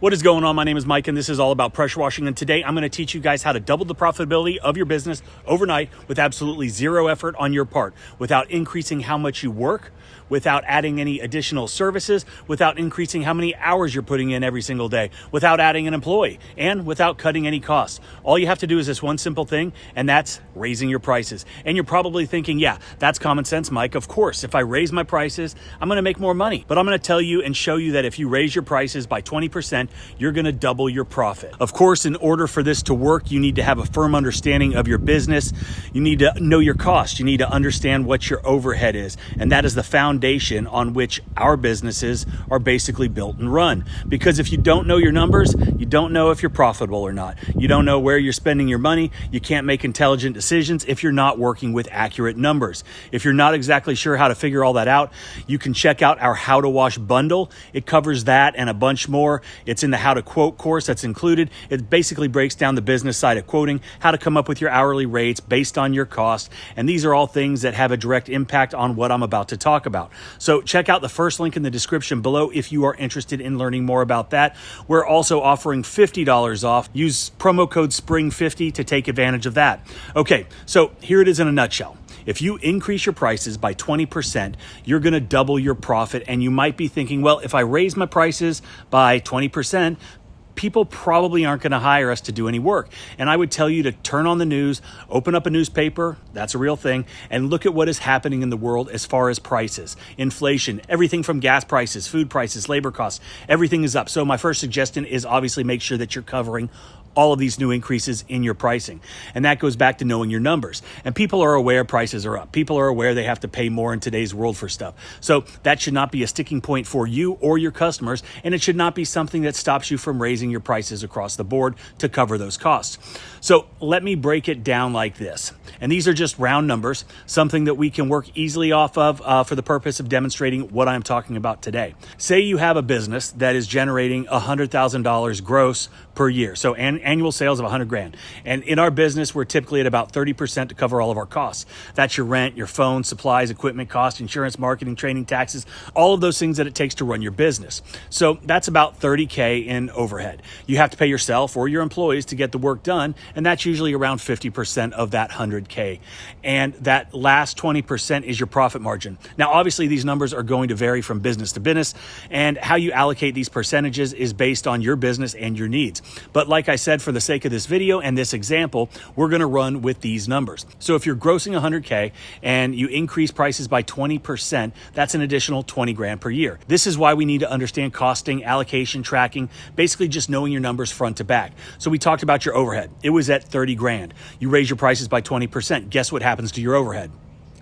What is going on? My name is Mike, and this is all about pressure washing. And today I'm going to teach you guys how to double the profitability of your business overnight with absolutely zero effort on your part, without increasing how much you work, without adding any additional services, without increasing how many hours you're putting in every single day, without adding an employee, and without cutting any costs. All you have to do is this one simple thing, and that's raising your prices. And you're probably thinking, yeah, that's common sense, Mike. Of course, if I raise my prices, I'm going to make more money. But I'm going to tell you and show you that if you raise your prices by 20%, you're going to double your profit. Of course, in order for this to work, you need to have a firm understanding of your business. You need to know your cost. You need to understand what your overhead is. And that is the foundation on which our businesses are basically built and run. Because if you don't know your numbers, you don't know if you're profitable or not. You don't know where you're spending your money. You can't make intelligent decisions if you're not working with accurate numbers. If you're not exactly sure how to figure all that out, you can check out our How to Wash bundle. It covers that and a bunch more. It's in the How to Quote course that's included. It basically breaks down the business side of quoting, how to come up with your hourly rates based on your cost. And these are all things that have a direct impact on what I'm about to talk about. So check out the first link in the description below if you are interested in learning more about that. We're also offering $50 off. Use promo code SPRING50 to take advantage of that. Okay, so here it is in a nutshell. If you increase your prices by 20%, you're going to double your profit. And you might be thinking, well, if I raise my prices by 20%, people probably aren't going to hire us to do any work. And I would tell you to turn on the news, open up a newspaper, that's a real thing, and look at what is happening in the world as far as prices, inflation, everything from gas prices, food prices, labor costs, everything is up. So my first suggestion is obviously make sure that you're covering all of these new increases in your pricing. And that goes back to knowing your numbers. And people are aware prices are up. People are aware they have to pay more in today's world for stuff. So that should not be a sticking point for you or your customers. And it should not be something that stops you from raising your prices across the board to cover those costs. So let me break it down like this. And these are just round numbers, something that we can work easily off of for the purpose of demonstrating what I'm talking about today. Say you have a business that is generating $100,000 gross per year. So annual sales of 100 grand. And in our business, we're typically at about 30% to cover all of our costs. That's your rent, your phone, supplies, equipment costs, insurance, marketing, training, taxes, all of those things that it takes to run your business. So that's about 30K in overhead. You have to pay yourself or your employees to get the work done. And that's usually around 50% of that 100K. And that last 20% is your profit margin. Now, obviously, these numbers are going to vary from business to business, and how you allocate these percentages is based on your business and your needs. But like I said, for the sake of this video and this example, we're going to run with these numbers. So if you're grossing 100K and you increase prices by 20%, that's an additional 20 grand per year. This is why we need to understand costing, allocation, tracking, basically just knowing your numbers front to back. So we talked about your overhead. It was at 30 grand. You raise your prices by 20%. Guess what happens to your overhead?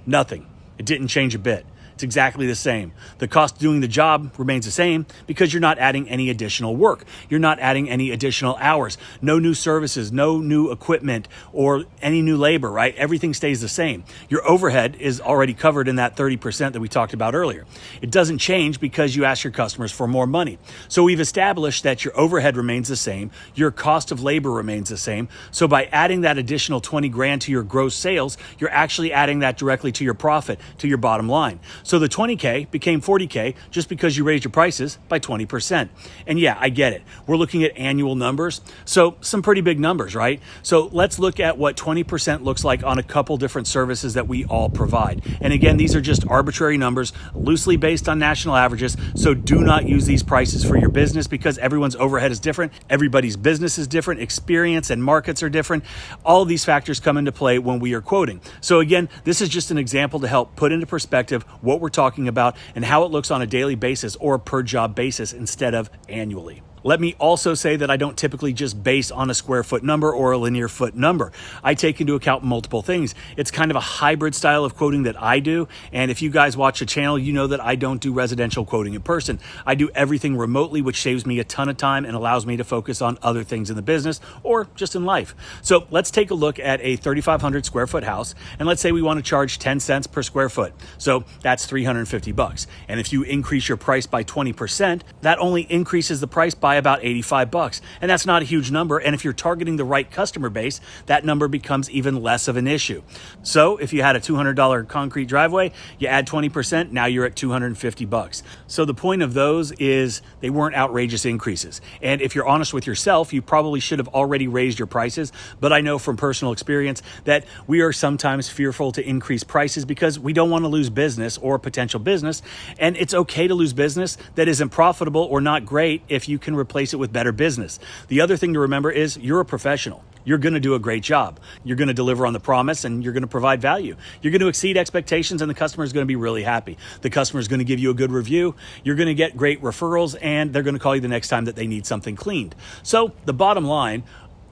Nothing. It didn't change a bit. It's exactly the same. The cost of doing the job remains the same because you're not adding any additional work. You're not adding any additional hours, no new services, no new equipment or any new labor, right? Everything stays the same. Your overhead is already covered in that 30% that we talked about earlier. It doesn't change because you ask your customers for more money. So we've established that your overhead remains the same. Your cost of labor remains the same. So by adding that additional 20 grand to your gross sales, you're actually adding that directly to your profit, to your bottom line. So the 20K became 40K just because you raised your prices by 20%. And yeah, I get it. We're looking at annual numbers. So some pretty big numbers, right? So let's look at what 20% looks like on a couple different services that we all provide. And again, these are just arbitrary numbers, loosely based on national averages. So do not use these prices for your business because everyone's overhead is different. Everybody's business is different. Experience and markets are different. All of these factors come into play when we are quoting. So again, this is just an example to help put into perspective what we're talking about and how it looks on a daily basis or per job basis instead of annually. Let me also say that I don't typically just base on a square foot number or a linear foot number. I take into account multiple things. It's kind of a hybrid style of quoting that I do. And if you guys watch the channel, you know that I don't do residential quoting in person. I do everything remotely, which saves me a ton of time and allows me to focus on other things in the business or just in life. So let's take a look at a 3,500 square foot house. And let's say we want to charge 10 cents per square foot. So that's $350. And if you increase your price by 20%, that only increases the price by by about 85 bucks. And that's not a huge number. And if you're targeting the right customer base, that number becomes even less of an issue. So if you had a $200 concrete driveway, you add 20%, now you're at 250 bucks. So the point of those is they weren't outrageous increases. And if you're honest with yourself, you probably should have already raised your prices. But I know from personal experience that we are sometimes fearful to increase prices because we don't want to lose business or potential business. And it's okay to lose business that isn't profitable or not great if you can replace it with better business. The other thing to remember is you're a professional. You're going to do a great job. You're going to deliver on the promise and you're going to provide value. You're going to exceed expectations and the customer is going to be really happy. The customer is going to give you a good review. You're going to get great referrals and they're going to call you the next time that they need something cleaned. So the bottom line,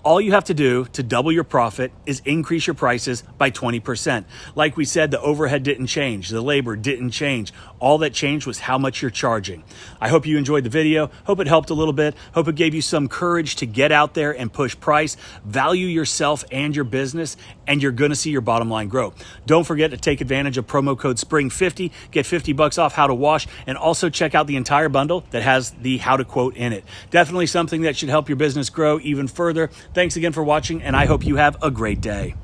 all you have to do to double your profit is increase your prices by 20%. Like we said, the overhead didn't change. The labor didn't change. All that changed was how much you're charging. I hope you enjoyed the video. Hope it helped a little bit. Hope it gave you some courage to get out there and push price, value yourself and your business, and you're going to see your bottom line grow. Don't forget to take advantage of promo code SPRING50, get 50 bucks off how to wash, and also check out the entire bundle that has the how to quote in it. Definitely something that should help your business grow even further. Thanks again for watching, and I hope you have a great day.